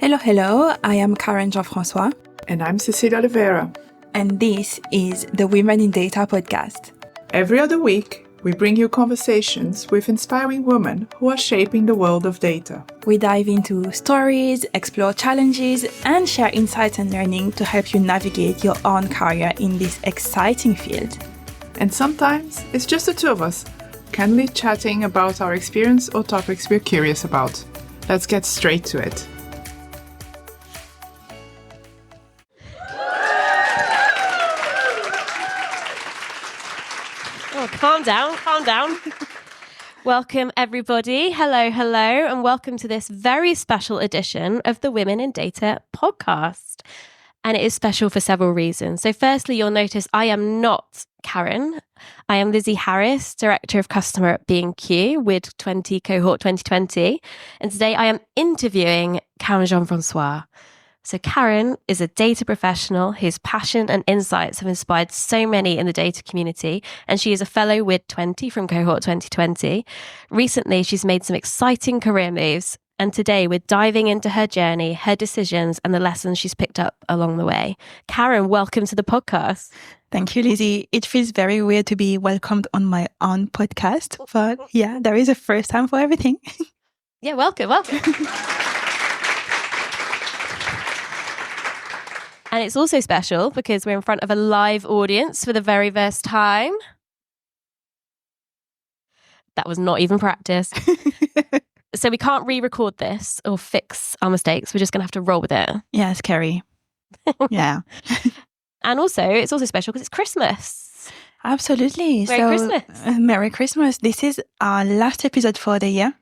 Hello, hello. I am Karen Jean Francois. And I'm Cecilia Oliveira. And this is the Women in Data podcast. Every other week, we bring you conversations with inspiring women who are shaping the world of data. We dive into stories, explore challenges, and share insights and learning to help you navigate your own career in this exciting field. And sometimes it's just the two of us, candidly chatting about our experience or topics we're curious about. Let's get straight to it. Oh, calm down. Welcome, everybody. Hello, and welcome to this very special edition of the Women in Data podcast. And it is special for several reasons. So firstly, you'll notice I am not Karen. I am Lizzie Harris, Director of Customer at B&Q with 20 Cohort 2020. And today I am interviewing Karen Jean Francois. So Karen is a data professional whose passion and insights have inspired so many in the data community, and she is a fellow with 20 from Cohort 2020. Recently, she's made some exciting career moves, and today we're diving into her journey, her decisions, and the lessons she's picked up along the way. Karen, welcome to the podcast. Thank you, Lizzie. It feels very weird to be welcomed on my own podcast, but yeah, there is a first time for everything. Yeah, welcome. And it's also special because we're in front of a live audience for the very first time. That was not even practice. So we can't re-record this or fix our mistakes. We're just going to have to roll with it. Yeah, scary. Yeah. And also, it's also special because it's Christmas. Absolutely. Merry Christmas. Merry Christmas. This is our last episode for the year.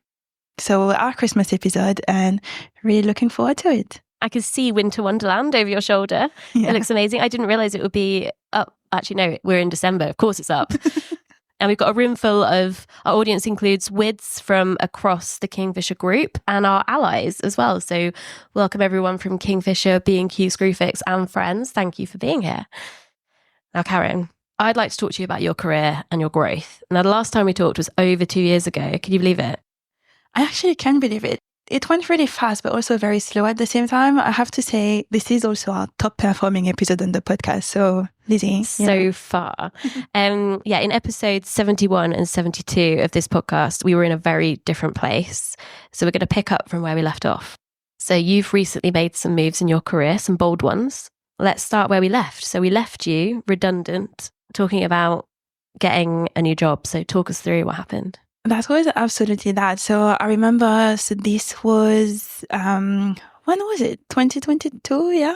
So our Christmas episode, and really looking forward to it. I can see Winter Wonderland over your shoulder. Yeah. It looks amazing. I didn't realize it would be up. Actually, no, we're in December. Of course it's up. And we've got a room full of, our audience includes WIDs from across the Kingfisher group and our allies as well. So welcome everyone from Kingfisher, B&Q, Screwfix and friends. Thank you for being here. Now, Karen, I'd like to talk to you about your career and your growth. Now, the last time we talked was over 2 years ago. Can you believe it? I actually can believe it. It went really fast, but also very slow at the same time. I have to say, this is also our top performing episode on the podcast. So, Lizzie. So far. In episodes 71 and 72 of this podcast, we were in a very different place. So we're going to pick up from where we left off. So you've recently made some moves in your career, some bold ones. Let's start where we left. So we left you redundant, talking about getting a new job. So talk us through what happened. That was absolutely that. So I remember, this was, when was it? 2022?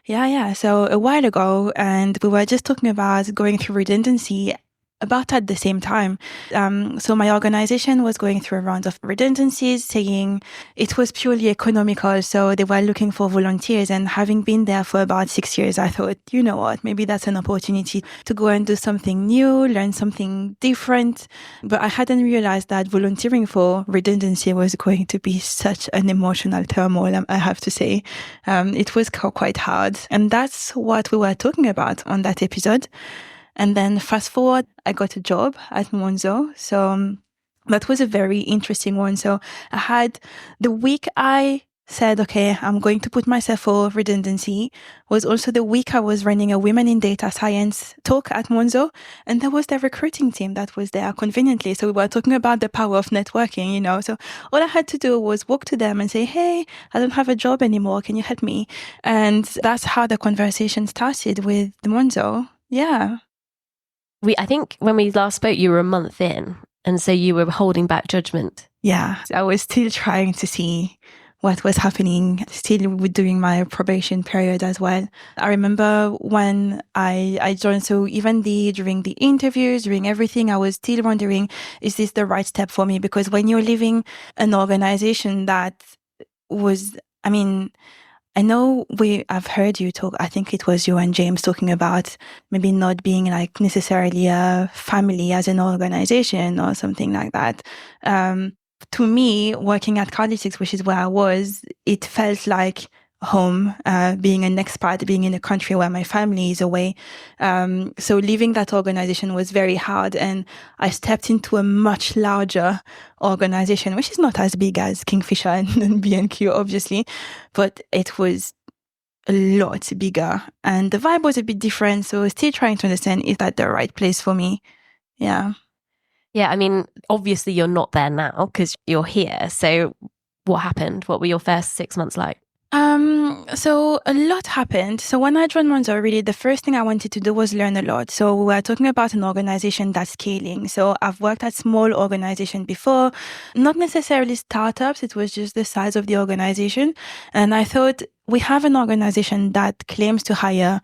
Yeah. So a while ago, and we were just talking about going through redundancy about at the same time. So my organization was going through a round of redundancies, saying it was purely economical. So they were looking for volunteers, and having been there for about 6 years, I thought, you know what, maybe that's an opportunity to go and do something new, learn something different. But I hadn't realized that volunteering for redundancy was going to be such an emotional turmoil, I have to say. It was quite hard. And that's what we were talking about on that episode. And then fast forward, I got a job at Monzo. So that was a very interesting one. So I had the week I said, okay, I'm going to put myself for redundancy, was also the week I was running a Women in Data Science talk at Monzo. And there was the recruiting team that was there conveniently. So we were talking about the power of networking, So all I had to do was walk to them and say, hey, I don't have a job anymore. Can you help me? And that's how the conversation started with Monzo. Yeah. I think when we last spoke, you were a month in, and so you were holding back judgment. Yeah, I was still trying to see what was happening, still during my probation period as well. I remember when I joined, so even during the interviews, during everything, I was still wondering, is this the right step for me? Because when you're leaving an organization that was, I know I've heard you talk, I think it was you and James talking about maybe not being like necessarily a family as an organization or something like that. To me, working at Cardiff, which is where I was, it felt like home, being an expat, being in a country where my family is away. So leaving that organization was very hard, and I stepped into a much larger organization, which is not as big as Kingfisher and B&Q, obviously, but it was a lot bigger, and the vibe was a bit different. So still trying to understand, is that the right place for me? Yeah. Yeah, I mean, obviously you're not there now because you're here. So what happened? What were your first 6 months like? So a lot happened. So when I joined Monzo, really the first thing I wanted to do was learn a lot. So we're talking about an organization that's scaling. So I've worked at small organizations before, not necessarily startups. It was just the size of the organization. And I thought, we have an organization that claims to hire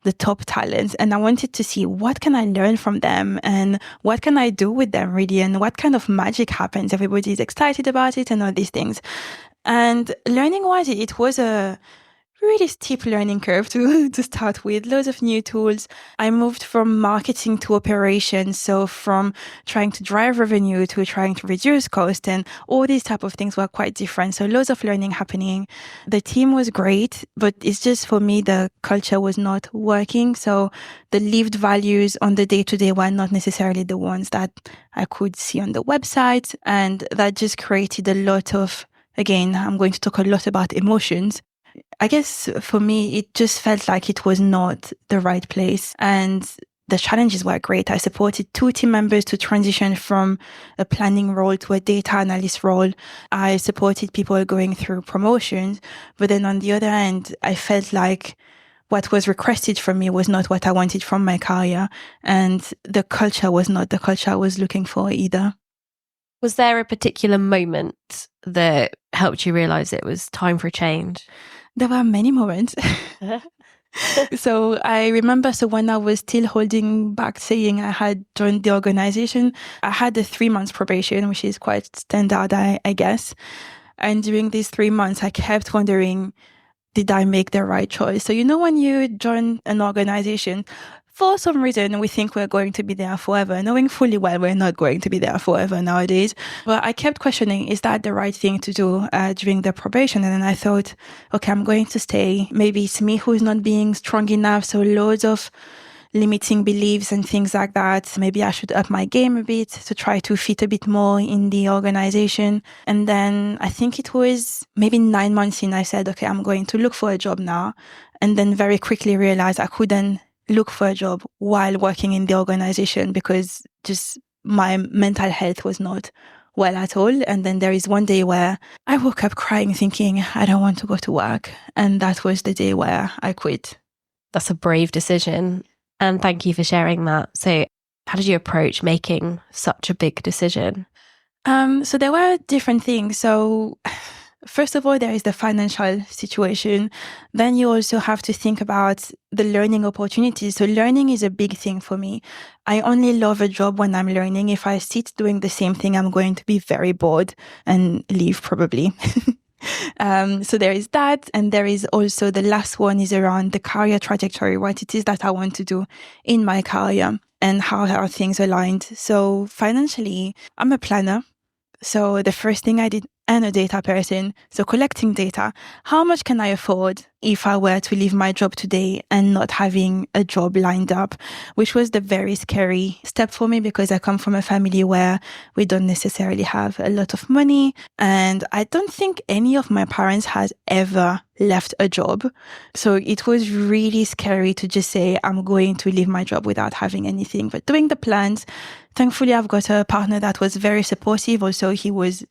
the top talents, and I wanted to see what can I learn from them and what can I do with them really, and what kind of magic happens. Everybody's excited about it and all these things. And learning wise, it was a really steep learning curve to start with. Loads of new tools. I moved from marketing to operations. So from trying to drive revenue to trying to reduce cost, and all these type of things were quite different. So loads of learning happening. The team was great, but it's just for me, the culture was not working. So the lived values on the day-to-day were not necessarily the ones that I could see on the website. And that just created a lot of, again, I'm going to talk a lot about emotions. I guess for me, it just felt like it was not the right place. And the challenges were great. I supported 2 team members to transition from a planning role to a data analyst role. I supported people going through promotions. But then on the other end, I felt like what was requested from me was not what I wanted from my career. And the culture was not the culture I was looking for either. Was there a particular moment that helped you realize it was time for a change? There were many moments. So I remember, when I was still holding back saying I had joined the organization, I had a 3 months probation, which is quite standard, I guess. And during these 3 months, I kept wondering, did I make the right choice? So, when you join an organization, for some reason, we think we're going to be there forever, knowing fully well we're not going to be there forever nowadays. But I kept questioning, is that the right thing to do during the probation? And then I thought, okay, I'm going to stay. Maybe it's me who's not being strong enough. So loads of limiting beliefs and things like that. Maybe I should up my game a bit to try to fit a bit more in the organization. And then I think it was maybe 9 months in, I said, okay, I'm going to look for a job now. And then very quickly realized I couldn't look for a job while working in the organization because just my mental health was not well at all. And then there is one day where I woke up crying thinking, I don't want to go to work. And that was the day where I quit. That's a brave decision. And thank you for sharing that. So how did you approach making such a big decision? So there were different things. So first of all, there is the financial situation. Then you also have to think about the learning opportunities. So learning is a big thing for me. I only love a job when I'm learning. If I sit doing the same thing, I'm going to be very bored and leave probably. So there is that. And there is also the last one is around the career trajectory, what it is that I want to do in my career and how are things aligned. So financially, I'm a planner. So the first thing I did, and a data person, so collecting data. How much can I afford if I were to leave my job today and not having a job lined up, which was the very scary step for me because I come from a family where we don't necessarily have a lot of money. And I don't think any of my parents has ever left a job. So it was really scary to just say, I'm going to leave my job without having anything. But doing the plans, thankfully, I've got a partner that was very supportive. Also, he was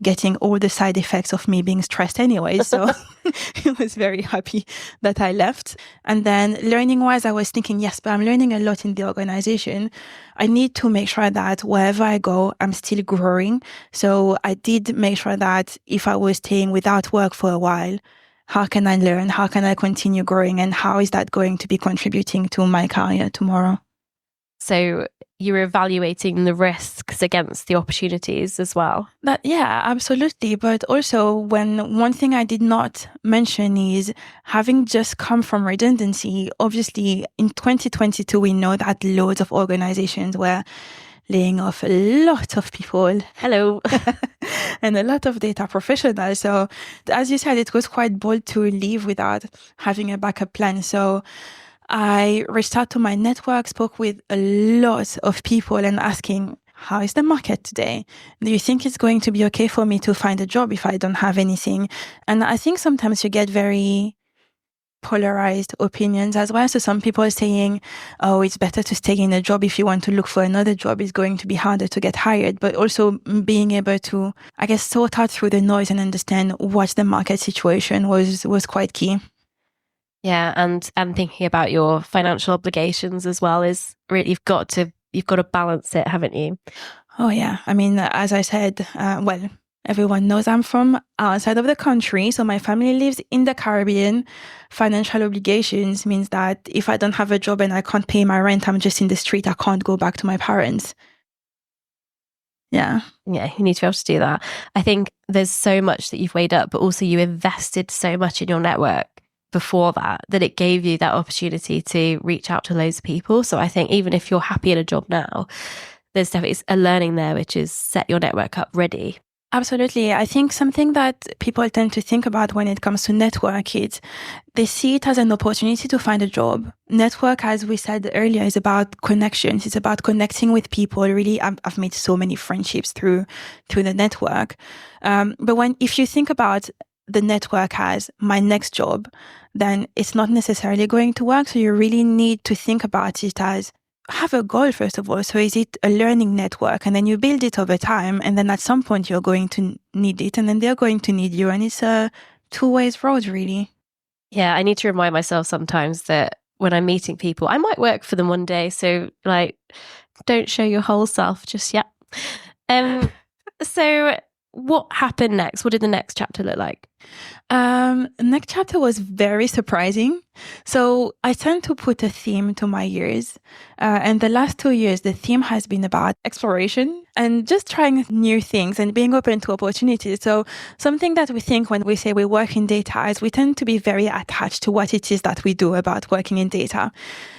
getting all the side effects of me being stressed anyway. So he was very happy that I left. And then learning wise, I was thinking, yes, but I'm learning a lot in the organization. I need to make sure that wherever I go, I'm still growing. So I did make sure that if I was staying without work for a while, how can I learn? How can I continue growing? And how is that going to be contributing to my career tomorrow? So you were evaluating the risks against the opportunities as well. Yeah, absolutely. But also one thing I did not mention is having just come from redundancy, obviously in 2022, we know that loads of organizations were laying off a lot of people. Hello. And a lot of data professionals. So as you said, it was quite bold to leave without having a backup plan. So I reached out to my network, spoke with a lot of people and asking, how is the market today? Do you think it's going to be okay for me to find a job if I don't have anything? And I think sometimes you get very polarized opinions as well. So some people are saying, oh, it's better to stay in a job. If you want to look for another job, it's going to be harder to get hired. But also being able to, I guess, sort out through the noise and understand what the market situation was quite key. Yeah, and thinking about your financial obligations as well is really, you've got to balance it, haven't you? Oh yeah. I mean, as I said, well, everyone knows I'm from outside of the country, so my family lives in the Caribbean. Financial obligations means that if I don't have a job and I can't pay my rent, I'm just in the street. I can't go back to my parents. Yeah. Yeah, you need to be able to do that. I think there's so much that you've weighed up, but also you invested so much in your network before that it gave you that opportunity to reach out to loads of people. So I think even if you're happy in a job now, there's definitely a learning there, which is set your network up ready. Absolutely. I think something that people tend to think about when it comes to network is they see it as an opportunity to find a job. Network, as we said earlier, is about connections. It's about connecting with people. Really, I've made so many friendships through the network. But if you think about the network as my next job, then it's not necessarily going to work. So you really need to think about it as have a goal, first of all. So is it a learning network? And then you build it over time. And then at some point you're going to need it and then they're going to need you. And it's a two-way road, really. Yeah, I need to remind myself sometimes that when I'm meeting people, I might work for them one day. So don't show your whole self just yet. So what happened next? What did the next chapter look like? Next chapter was very surprising. So I tend to put a theme to my years. And the last 2 years, the theme has been about exploration and just trying new things and being open to opportunities. So something that we think when we say we work in data is we tend to be very attached to what it is that we do about working in data.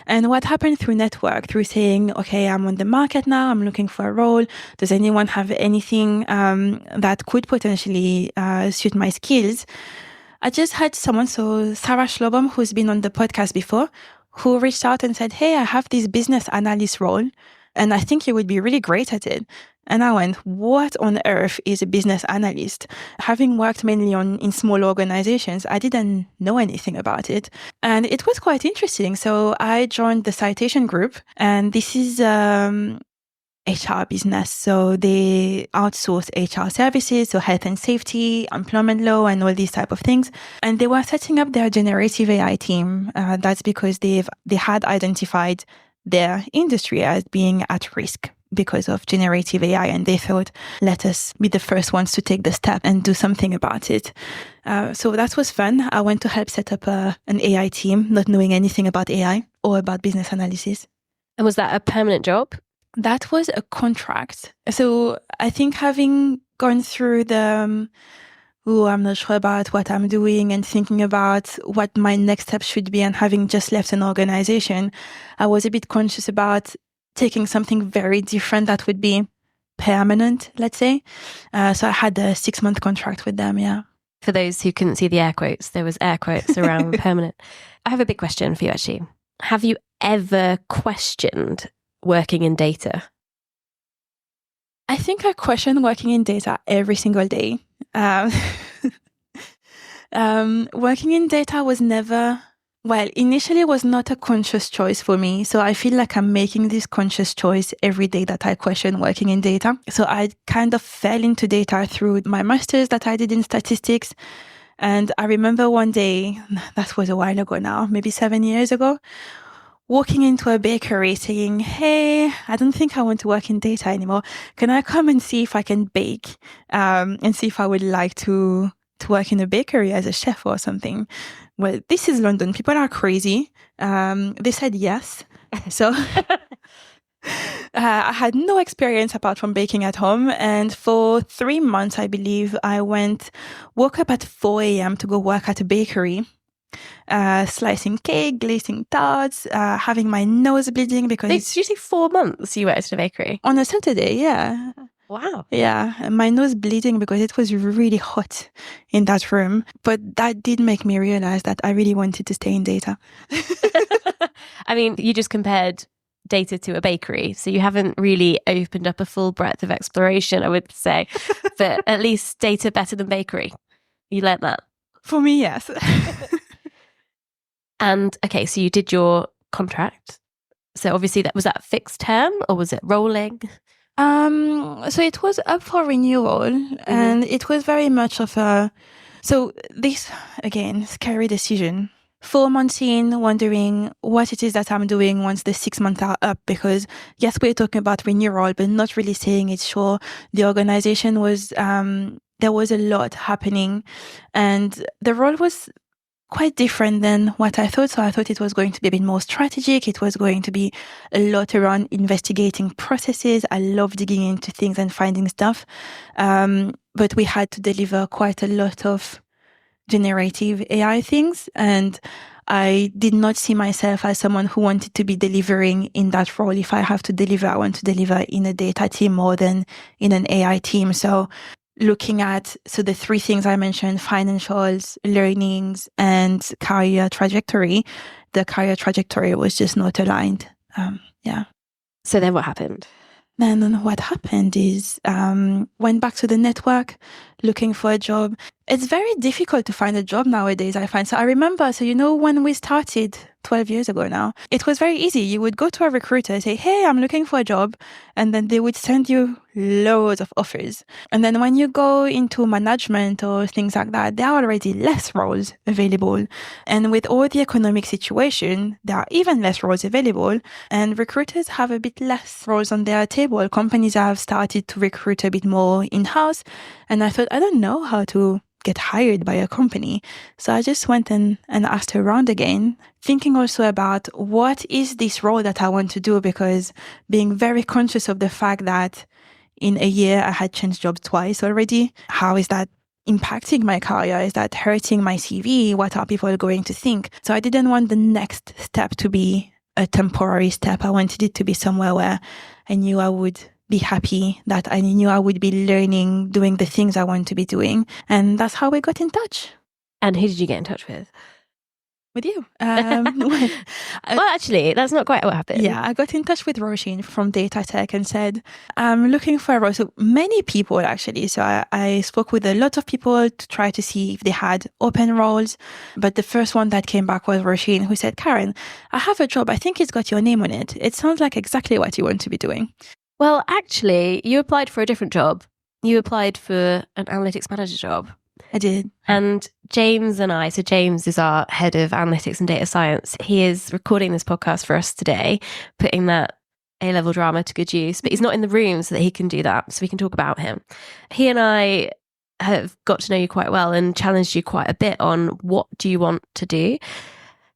And what happened through network, through saying, okay, I'm on the market now, I'm looking for a role. Does anyone have anything that could potentially suit my skills? I just had someone, so Sarah Schlobom, who's been on the podcast before, who reached out and said, hey, I have this business analyst role, and I think you would be really great at it. And I went, what on earth is a business analyst? Having worked mainly in small organizations, I didn't know anything about it. And it was quite interesting. So I joined the Citation Group, and this is HR business. So they outsource HR services, so health and safety, employment law, and all these type of things. And they were setting up their generative AI team. That's because they had identified their industry as being at risk because of generative AI. And they thought, let us be the first ones to take the step and do something about it. So that was fun. I went to help set up an AI team, not knowing anything about AI or about business analysis. And was that a permanent job? That was a contract. So I think having gone through I'm not sure about what I'm doing and thinking about what my next step should be, and having just left an organization, I was a bit conscious about taking something very different that would be permanent, let's say. So I had a 6-month contract with them, yeah. For those who couldn't see the air quotes, there was air quotes around permanent. I have a big question for you, actually. Have you ever questioned working in data? I think I question working in data every single day. Working in data was never, initially was not a conscious choice for me. So I feel like I'm making this conscious choice every day that I question working in data. So I kind of fell into data through my master's that I did in statistics. And I remember one day, that was a while ago now, maybe 7 years ago, walking into a bakery saying, hey, I don't think I want to work in data anymore. Can I come and see if I can bake and see if I would like to work in a bakery as a chef or something? Well, this is London. People are crazy. They said yes. So I had no experience apart from baking at home. And for 3 months, I believe, woke up at 4 a.m. to go work at a bakery. slicing cake, glazing tarts, having my nose bleeding because It's usually 4 months you worked at a bakery. on a Saturday, yeah. Wow. Yeah, my nose bleeding because it was really hot in that room. But that did make me realize that I really wanted to stay in data. I mean, you just compared data to a bakery, so you haven't really opened up a full breadth of exploration, I would say. But at least data better than bakery. You learnt that. For me, yes. And okay, so you did your contract. So obviously was that fixed term or was it rolling? So it was up for renewal, and it was very much of so this, again, scary decision. 4 months in, wondering what it is that I'm doing once the 6 months are up, because yes, we're talking about renewal, but not really saying it's sure. The organization was, there was a lot happening, and the role was quite different than what I thought. So I thought it was going to be a bit more strategic. It was going to be a lot around investigating processes. I love digging into things and finding stuff. But we had to deliver quite a lot of generative AI things. And I did not see myself as someone who wanted to be delivering in that role. If I have to deliver, I want to deliver in a data team more than in an AI team. So looking at, so the 3 things I mentioned, financials, learnings, and career trajectory, the career trajectory was just not aligned. Yeah. So then what happened? Then what happened is, went back to the network, looking for a job. It's very difficult to find a job nowadays, I find. So I remember, when we started 12 years ago now, it was very easy. You would go to a recruiter, say, hey, I'm looking for a job. And then they would send you loads of offers. And then when you go into management or things like that, there are already less roles available. And with all the economic situation, there are even less roles available. And recruiters have a bit less roles on their table. Companies have started to recruit a bit more in-house. And I thought, I don't know how to get hired by a company. So I just went and asked around again, thinking also about what is this role that I want to do, because being very conscious of the fact that in a year I had changed jobs twice already. How is that impacting my career? Is that hurting my CV? What are people going to think? So I didn't want the next step to be a temporary step. I wanted it to be somewhere where I knew I would be happy, that I knew I would be learning, doing the things I want to be doing. And that's how we got in touch. And who did you get in touch with? With you. Well, actually, that's not quite what happened. Yeah, I got in touch with Roisin from Data Tech and said, I'm looking for a role. So many people, actually. So I spoke with a lot of people to try to see if they had open roles. But the first one that came back was Roisin, who said, Karen, I have a job. I think it's got your name on it. It sounds like exactly what you want to be doing. Well, actually, you applied for a different job. You applied for an analytics manager job. I did. And James and I, so James is our head of analytics and data science. He is recording this podcast for us today, putting that A-level drama to good use, but he's not in the room so that he can do that, so we can talk about him. He and I have got to know you quite well and challenged you quite a bit on what do you want to do.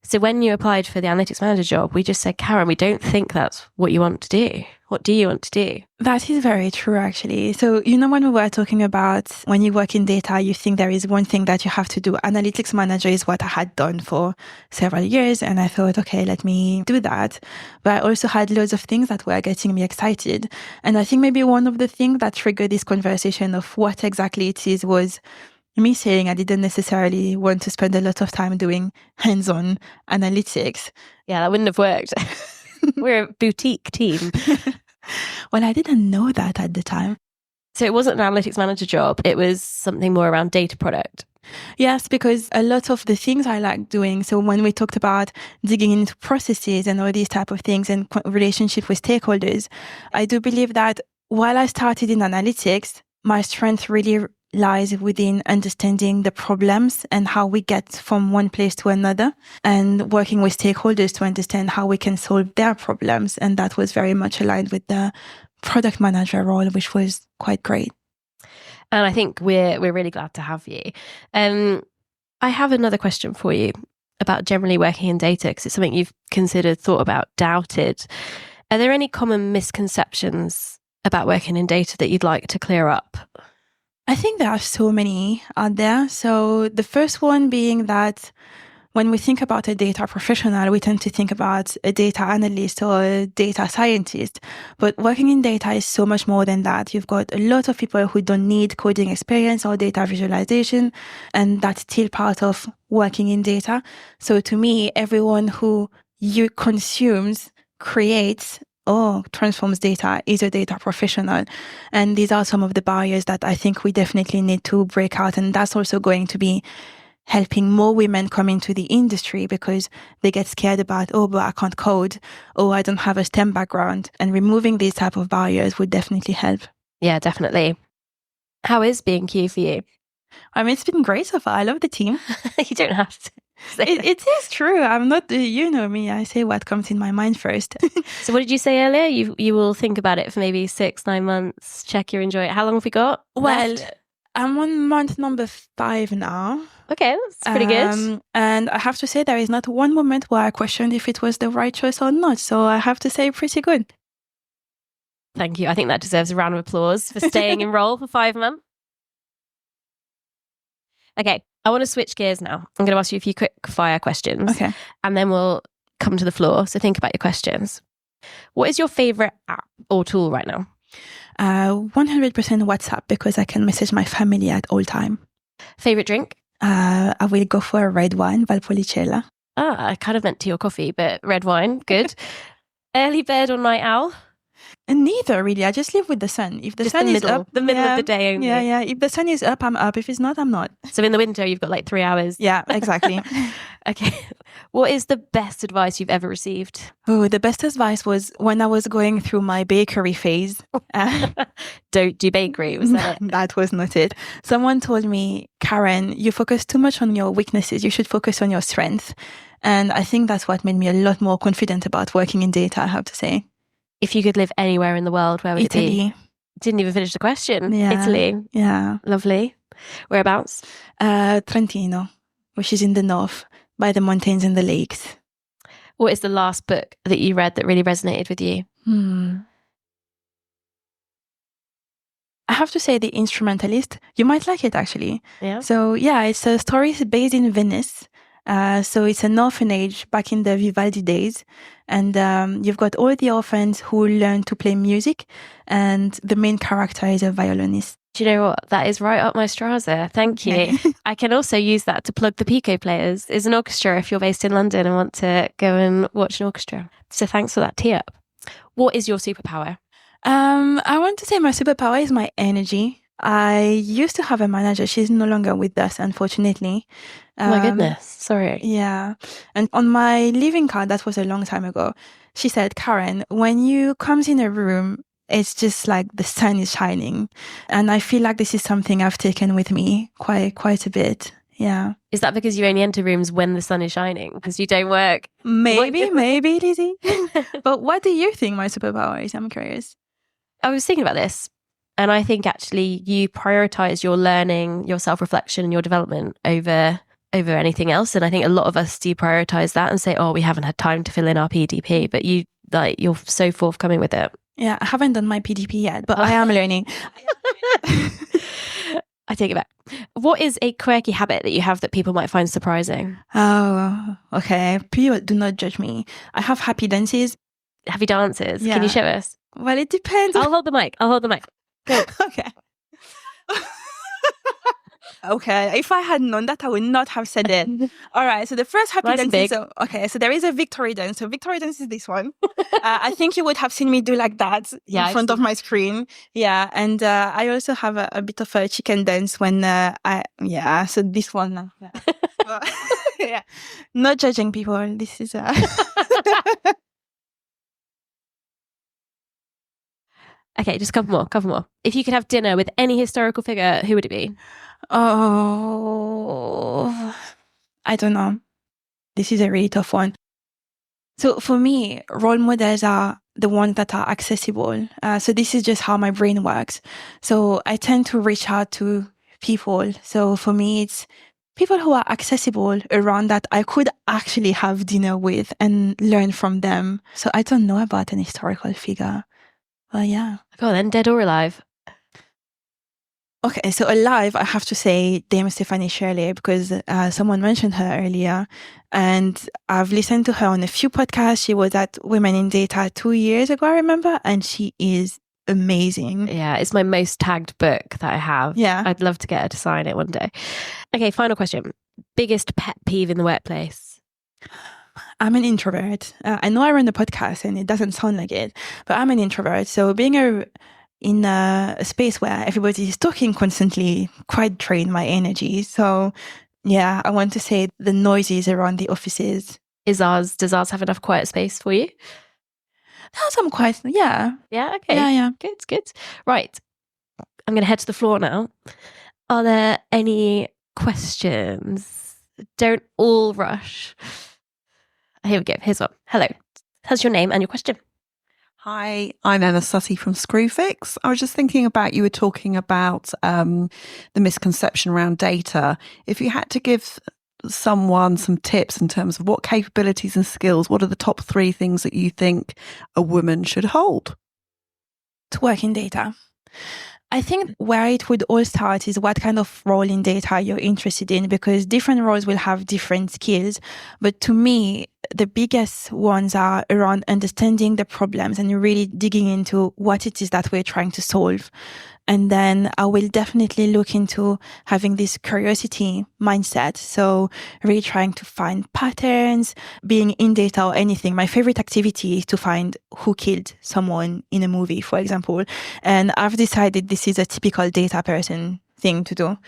So when you applied for the analytics manager job, we just said, Karen, we don't think that's what you want to do. What do you want to do? That is very true, actually. So, when we were talking about when you work in data, you think there is one thing that you have to do. Analytics manager is what I had done for several years. And I thought, okay, let me do that. But I also had loads of things that were getting me excited. And I think maybe one of the things that triggered this conversation of what exactly it is was me saying I didn't necessarily want to spend a lot of time doing hands-on analytics. Yeah, that wouldn't have worked. We're a boutique team. Well, I didn't know that at the time. So it wasn't an analytics manager job. It was something more around data product. Yes, because a lot of the things I like doing. So when we talked about digging into processes and all these type of things and relationship with stakeholders, I do believe that while I started in analytics, my strength really lies within understanding the problems and how we get from one place to another, and working with stakeholders to understand how we can solve their problems. And that was very much aligned with the product manager role, which was quite great. And I think we're really glad to have you. I have another question for you about generally working in data, because it's something you've considered, thought about, doubted. Are there any common misconceptions about working in data that you'd like to clear up? I think there are so many out there. So the first one being that when we think about a data professional, we tend to think about a data analyst or a data scientist. But working in data is so much more than that. You've got a lot of people who don't need coding experience or data visualization, and that's still part of working in data. So to me, everyone who you consumes, creates, or transforms data is a data professional. And these are some of the barriers that I think we definitely need to break out. And that's also going to be helping more women come into the industry because they get scared about, oh, but I can't code, or I don't have a STEM background. And removing these type of barriers would definitely help. Yeah, definitely. How is being Q for you? I mean, it's been great so far. I love the team. You don't have to. It is true. I'm not, you know me, I say what comes in my mind first. So what did you say earlier? You will think about it for maybe 6-9 months, check you enjoy it. How long have we got? Well, left? I'm on month number 5 now. Okay, that's pretty good. And I have to say there is not one moment where I questioned if it was the right choice or not. So I have to say pretty good. Thank you. I think that deserves a round of applause for staying in role for 5 months. Okay, I want to switch gears now. I'm going to ask you a few quick fire questions. Okay. And then we'll come to the floor. So think about your questions. What is your favorite app or tool right now? 100% WhatsApp because I can message my family at all time. Favorite drink? I will go for a red wine, Valpolicella. I kind of meant tea or coffee, but red wine, good. Early bird or night owl? And neither really. I just live with the sun. If the Just sun the is middle, up, the middle of the day only. Yeah. If the sun is up, I'm up. If it's not, I'm not. So in the winter, you've got like 3 hours. Yeah, exactly. Okay. What is the best advice you've ever received? Oh, the best advice was when I was going through my bakery phase. Don't do bakery, was that it? That was not it. Someone told me, Karen, you focus too much on your weaknesses. You should focus on your strength. And I think that's what made me a lot more confident about working in data, I have to say. If you could live anywhere in the world, where would it be? Italy. Didn't even finish the question. Yeah. Italy. Yeah. Lovely. Whereabouts? Trentino, which is in the north, by the mountains and the lakes. What is the last book that you read that really resonated with you? I have to say The Instrumentalist. You might like it, actually. Yeah. So, yeah, it's a story based in Venice. So it's an orphanage back in the Vivaldi days. And you've got all the orphans who learn to play music. And the main character is a violinist. Do you know what? That is right up my Strasser. Thank you. I can also use that to plug the Pico Players. It's an orchestra if you're based in London and want to go and watch an orchestra. So thanks for that tee up. What is your superpower? I want to say my superpower is my energy. I used to have a manager. She's no longer with us, unfortunately. Oh my goodness. Sorry. Yeah. And on my leaving card, that was a long time ago, she said, Karen, when you comes in a room, it's just like the sun is shining. And I feel like this is something I've taken with me quite a bit. Yeah. Is that because you only enter rooms when the sun is shining? Because you don't work? Maybe, Lizzie. But what do you think my superpower is? I'm curious. I was thinking about this. And I think actually you prioritize your learning, your self-reflection and your development over anything else. And I think a lot of us do prioritize that and say, oh, we haven't had time to fill in our PDP, but you're so forthcoming with it. Yeah, I haven't done my PDP yet, but I am learning. I take it back. What is a quirky habit that you have that people might find surprising? Oh, okay. People do not judge me. I have happy dances. Happy dances. Yeah. Can you show us? Well, it depends. I'll hold the mic. Go. Okay. Okay. If I had known that, I would not have said it. All right. So the first happy Nice dance and big. So there is a victory dance. So victory dance is this one. I think you would have seen me do like that in front of my screen. Yeah. And I also have a bit of a chicken dance when so this one. Yeah. Yeah. Not judging people. This is Okay, just a couple more. If you could have dinner with any historical figure, who would it be? Oh, I don't know. This is a really tough one. So for me, role models are the ones that are accessible. So this is just how my brain works. So I tend to reach out to people. So for me, it's people who are accessible around that I could actually have dinner with and learn from them. So I don't know about an historical figure. Well, yeah. Go on then, dead or alive? Okay, so alive, I have to say Dame Stephanie Shirley because someone mentioned her earlier, and I've listened to her on a few podcasts. She was at Women in Data 2 years ago, I remember, and she is amazing. Yeah, it's my most tagged book that I have. Yeah. I'd love to get her to sign it one day. Okay, final question. Biggest pet peeve in the workplace? I'm an introvert. I know I run the podcast and it doesn't sound like it, but I'm an introvert. So being in a space where everybody is talking constantly quite drain my energy. So yeah, I want to say the noises around the offices. Does ours have enough quiet space for you? Some quiet, yeah. Yeah, okay. Yeah. Good. Right. I'm going to head to the floor now. Are there any questions? Don't all rush. Here we go. Here's one. Hello. How's your name and your question? Hi, I'm Emma Sutty from Screwfix. I was just thinking about, you were talking about the misconception around data. If you had to give someone some tips in terms of what capabilities and skills, what are the top 3 things that you think a woman should hold? To work in data. I think where it would all start is what kind of role in data you're interested in, because different roles will have different skills. But to me, the biggest ones are around understanding the problems and really digging into what it is that we're trying to solve. And then I will definitely look into having this curiosity mindset. So really trying to find patterns, being in data or anything. My favorite activity is to find who killed someone in a movie, for example. And I've decided this is a typical data person thing to do.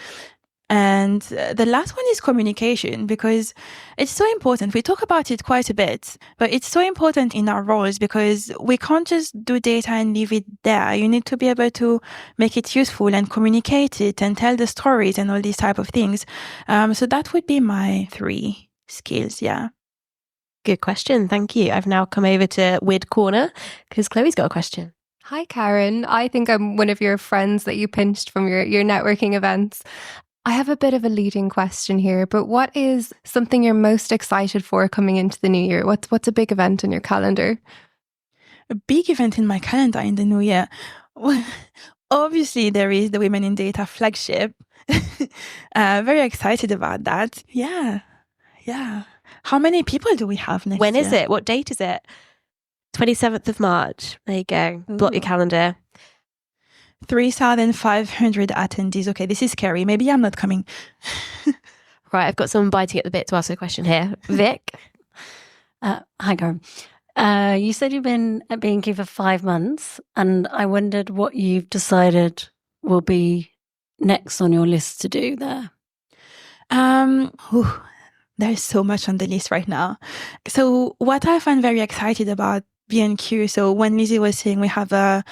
And the last one is communication, because it's so important. We talk about it quite a bit, but it's so important in our roles because we can't just do data and leave it there. You need to be able to make it useful and communicate it and tell the stories and all these type of things. So that would be my 3 skills. Yeah. Good question. Thank you. I've now come over to Weird Corner because Chloe's got a question. Hi, Karen. I think I'm one of your friends that you pinched from your networking events. I have a bit of a leading question here, but what is something you're most excited for coming into the new year? What's a big event in your calendar? A big event in my calendar in the new year. Well, obviously, there is the Women in Data flagship. Very excited about that. Yeah. How many people do we have next When year? is it? What date is it? 27th of March. There you go. Block your calendar. 3,500 attendees. Okay, this is scary. Maybe I'm not coming. Right, I've got someone biting at the bit to ask a question here. Vic? Hi, Karen. You said you've been at B&Q for 5 months, and I wondered what you've decided will be next on your list to do there. There's so much on the list right now. So what I find very excited about B&Q, so when Lizzie was saying we have a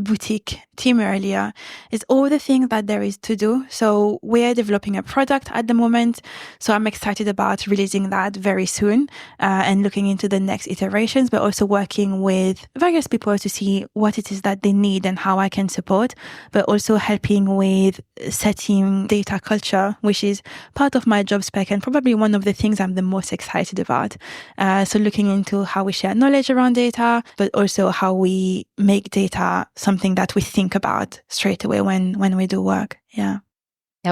boutique team earlier, is all the things that there is to do. So we're developing a product at the moment. So I'm excited about releasing that very soon and looking into the next iterations, but also working with various people to see what it is that they need and how I can support, but also helping with setting data culture, which is part of my job spec and probably one of the things I'm the most excited about. So looking into how we share knowledge around data, but also how we make data something that we think about straight away when we do work. Yeah,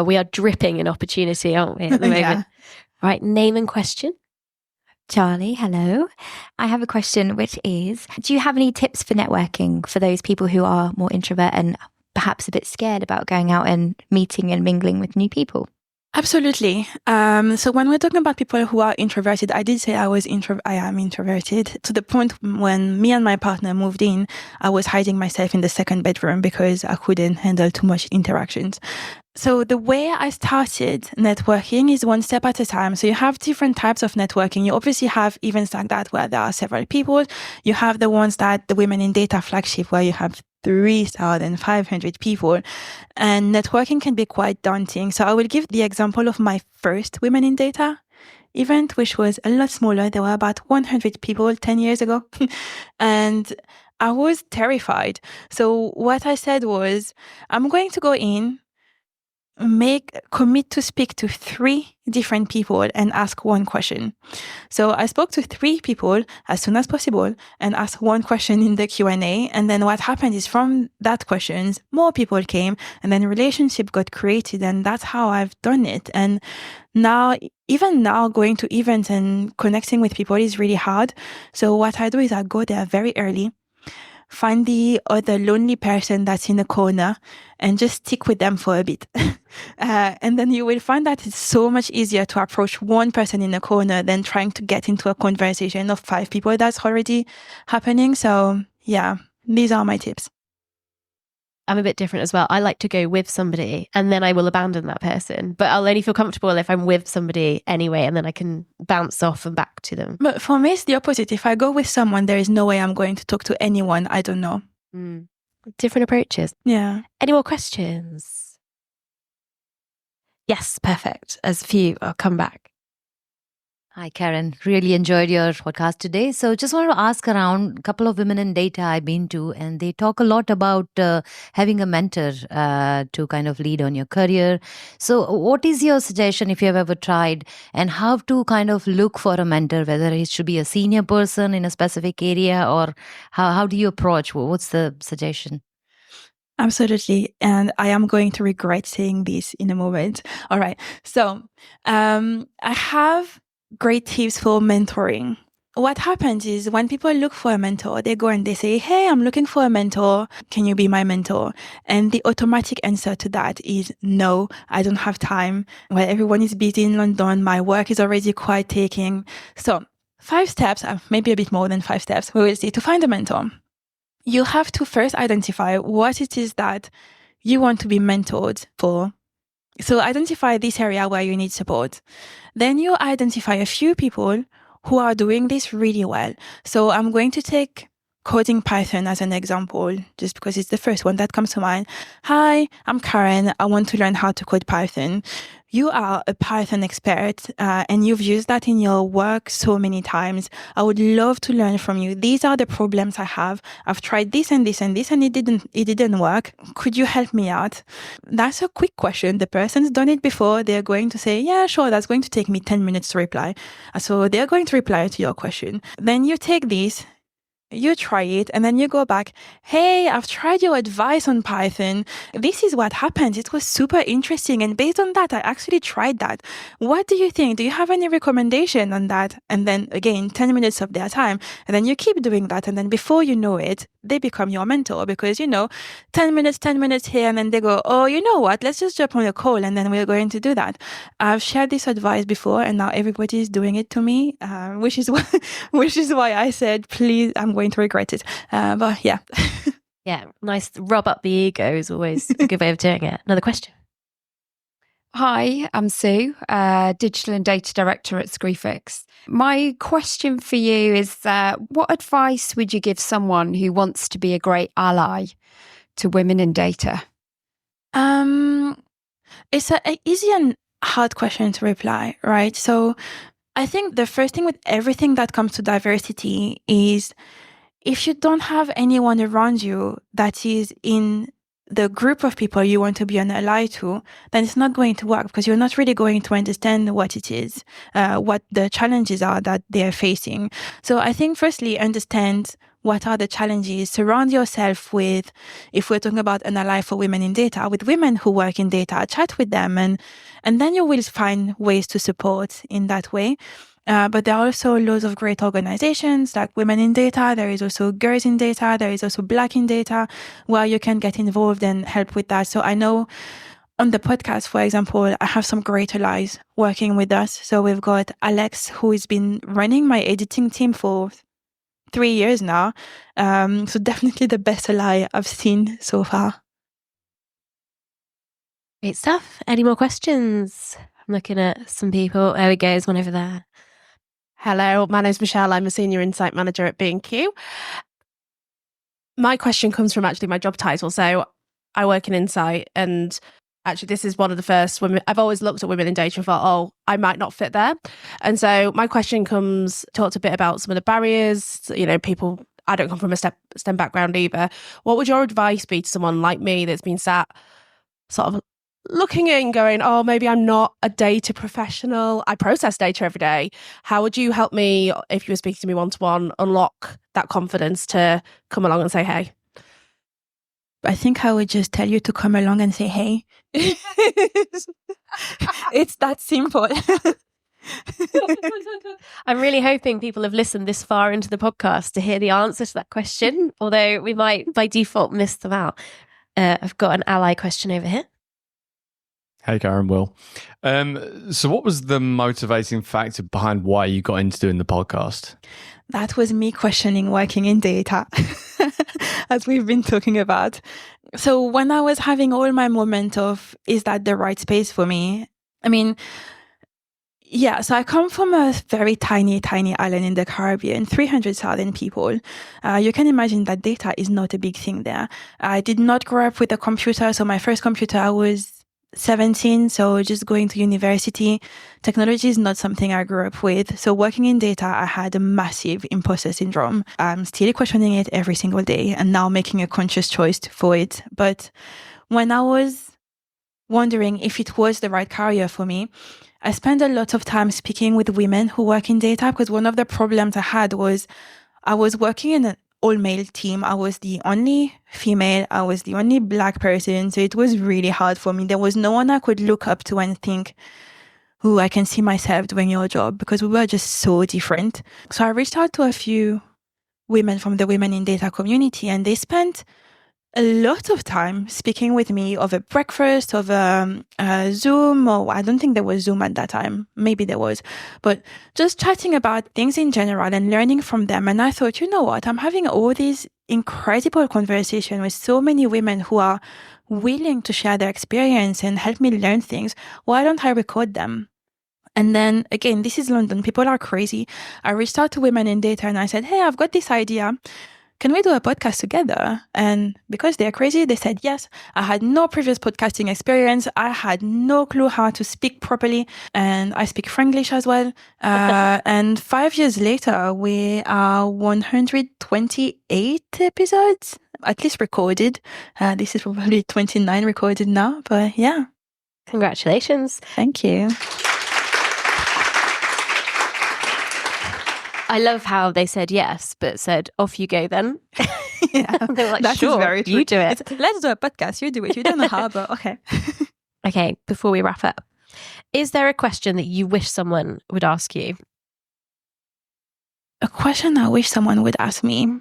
we are dripping in opportunity, aren't we, at the moment? Yeah. Right, name and question. Charlie, hello. I have a question, which is, do you have any tips for networking for those people who are more introvert and perhaps a bit scared about going out and meeting and mingling with new people? Absolutely. So when we're talking about people who are introverted, I did say I am introverted to the point when me and my partner moved in, I was hiding myself in the second bedroom because I couldn't handle too much interactions. So the way I started networking is one step at a time. So you have different types of networking. You obviously have events like that where there are several people. You have the ones that the Women in Data flagship where you have 3,500 people, and networking can be quite daunting. So I will give the example of my first Women in Data event, which was a lot smaller. There were about 100 people 10 years ago. And I was terrified. So what I said was, I'm going to go in, commit to speak to 3 different people and ask one question. So I spoke to 3 people as soon as possible and asked one question in the Q&A. And then what happened is from that questions, more people came and then relationship got created. And that's how I've done it. And now, even now, going to events and connecting with people is really hard. So what I do is I go there very early, find the other lonely person that's in a corner and just stick with them for a bit. And then you will find that it's so much easier to approach one person in a corner than trying to get into a conversation of 5 people that's already happening. So yeah, these are my tips. I'm a bit different as well. I like to go with somebody and then I will abandon that person. But I'll only feel comfortable if I'm with somebody anyway, and then I can bounce off and back to them. But for me, it's the opposite. If I go with someone, there is no way I'm going to talk to anyone I don't know. Different approaches. Yeah. Any more questions? Yes, perfect. As few, I'll come back. Hi, Karen. Really enjoyed your podcast today. So just wanted to ask around a couple of women in data I've been to, and they talk a lot about having a mentor to kind of lead on your career. So what is your suggestion if you have ever tried, and how to kind of look for a mentor, whether it should be a senior person in a specific area, or how do you approach? What's the suggestion? Absolutely. And I am going to regret saying this in a moment. All right. So I have great tips for mentoring. What happens is when people look for a mentor, they go and they say, hey, I'm looking for a mentor. Can you be my mentor? And the automatic answer to that is no, I don't have time. Well, everyone is busy in London. My work is already quite taking. So 5 steps, maybe a bit more than 5 steps, we will see to find a mentor. You have to first identify what it is that you want to be mentored for. So identify this area where you need support. Then you identify a few people who are doing this really well. So I'm going to take coding Python as an example, just because it's the first one that comes to mind. Hi, I'm Karen. I want to learn how to code Python. You are a Python expert and you've used that in your work so many times. I would love to learn from you. These are the problems I have. I've tried this and this and this and it didn't work. Could you help me out? That's a quick question. The person's done it before. They're going to say, yeah, sure, that's going to take me 10 minutes to reply. So they're going to reply to your question. Then you take this, you try it, and then you go back. Hey, I've tried your advice on Python. This is what happened. It was super interesting. And based on that, I actually tried that. What do you think? Do you have any recommendation on that? And then again, 10 minutes of their time. And then you keep doing that. And then before you know it, they become your mentor because, 10 minutes here. And then they go, oh, you know what? Let's just jump on a call. And then we're going to do that. I've shared this advice before and now everybody is doing it to me, which is why I said, please, I'm going to regret it. But yeah. Yeah, nice. Rub up the ego is always a good way of doing it. Another question. Hi, I'm Sue, Digital and Data Director at Screwfix. My question for you is, what advice would you give someone who wants to be a great ally to women in data? It's an easy and hard question to reply, right? So I think the first thing with everything that comes to diversity is if you don't have anyone around you that is in the group of people you want to be an ally to, then it's not going to work because you're not really going to understand what it is, what the challenges are that they're facing. So I think firstly, understand what are the challenges. Surround yourself with, if we're talking about an ally for women in data, with women who work in data, chat with them and then you will find ways to support in that way. But there are also loads of great organizations like Women in Data. There is also Girls in Data. There is also Black in Data where you can get involved and help with that. So I know on the podcast, for example, I have some great allies working with us. So we've got Alex, who has been running my editing team for 3 years now. So definitely the best ally I've seen so far. Great stuff. Any more questions? I'm looking at some people. There we go. There's one over there. Hello, my name's Michelle. I'm a Senior Insight Manager at B&Q. My question comes from actually my job title. So I work in Insight and actually this is one of the first women. I've always looked at women in data and thought, oh, I might not fit there. And so my question talked a bit about some of the barriers, people, I don't come from a STEM background either. What would your advice be to someone like me that's been sat sort of looking at it and going, oh, maybe I'm not a data professional. I process data every day. How would you help me, if you were speaking to me one-to-one, unlock that confidence to come along and say, hey? I think I would just tell you to come along and say, hey. It's that simple. I'm really hoping people have listened this far into the podcast to hear the answer to that question, although we might by default miss them out. I've got an ally question over here. Hey, Karen, Will. So what was the motivating factor behind why you got into doing the podcast? That was me questioning working in data, as we've been talking about. So when I was having all my moment of, is that the right space for me? I mean, yeah, so I come from a very tiny island in the Caribbean, 300,000 people. You can imagine that data is not a big thing there. I did not grow up with a computer. So my first computer, I was 17. So just going to university, technology is not something I grew up with. So working in data, I had a massive imposter syndrome. I'm still questioning it every single day and now making a conscious choice for it. But when I was wondering if it was the right career for me, I spent a lot of time speaking with women who work in data, because one of the problems I had was I was working in an all-male team. I was the only female. I was the only Black person. So it was really hard for me. There was no one I could look up to and think, oh, I can see myself doing your job, because we were just so different. So I reached out to a few women from the Women in Data community, and they spent a lot of time speaking with me over breakfast, over Zoom, or I don't think there was Zoom at that time. Maybe there was, but just chatting about things in general and learning from them. And I thought, you know what? I'm having all these incredible conversations with so many women who are willing to share their experience and help me learn things. Why don't I record them? And then again, this is London. People are crazy. I reached out to Women in Data and I said, hey, I've got this idea. Can we do a podcast together? And because they're crazy, they said yes. I had no previous podcasting experience. I had no clue how to speak properly. And I speak Franglish as well. And 5 years later, we are 128 episodes, at least recorded. This is probably 29 recorded now, but yeah. Congratulations. Thank you. I love how they said yes, but said, off you go then. Yeah, they were like, that sure, is very true. You do it. Let's do a podcast. You do it. You don't know how, but okay. Okay, before we wrap up, is there a question that you wish someone would ask you? A question I wish someone would ask me?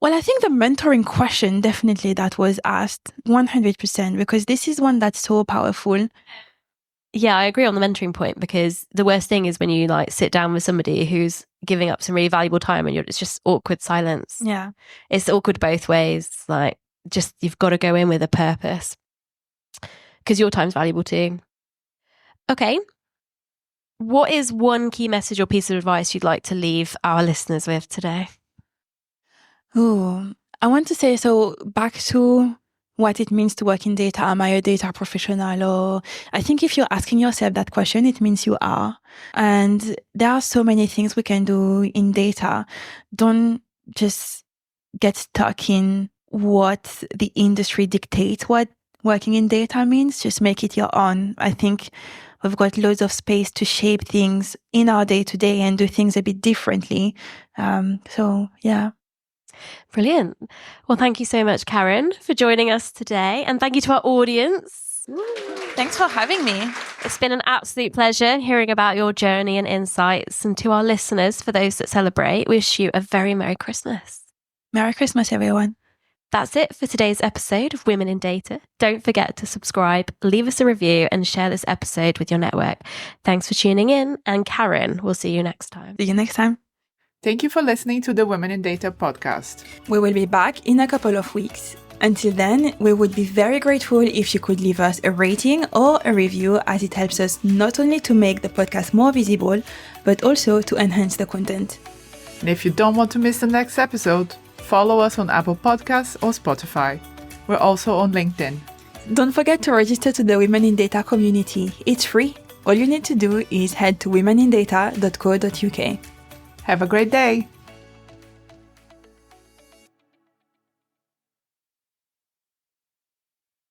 Well, I think the mentoring question, definitely that was asked 100%, because this is one that's so powerful. Yeah, I agree on the mentoring point, because the worst thing is when you like sit down with somebody who's giving up some really valuable time and it's just awkward silence. Yeah. It's awkward both ways. Like, just, you've got to go in with a purpose because your time's valuable too. Okay. What is one key message or piece of advice you'd like to leave our listeners with today? Oh, I want to say, so back to what it means to work in data. Am I a data professional? Or I think if you're asking yourself that question, it means you are. And there are so many things we can do in data. Don't just get stuck in what the industry dictates what working in data means. Just make it your own. I think we've got loads of space to shape things in our day-to-day and do things a bit differently. So, yeah. Brilliant. Well, thank you so much, Karen, for joining us today. And thank you to our audience. Thanks for having me. It's been an absolute pleasure hearing about your journey and insights. And to our listeners, for those that celebrate, wish you a very Merry Christmas. Merry Christmas, everyone. That's it for today's episode of Women in Data. Don't forget to subscribe, leave us a review, and share this episode with your network. Thanks for tuning in. And Karen, we'll see you next time. See you next time. Thank you for listening to the Women in Data podcast. We will be back in a couple of weeks. Until then, we would be very grateful if you could leave us a rating or a review, as it helps us not only to make the podcast more visible, but also to enhance the content. And if you don't want to miss the next episode, follow us on Apple Podcasts or Spotify. We're also on LinkedIn. Don't forget to register to the Women in Data community. It's free. All you need to do is head to womenindata.co.uk. Have a great day!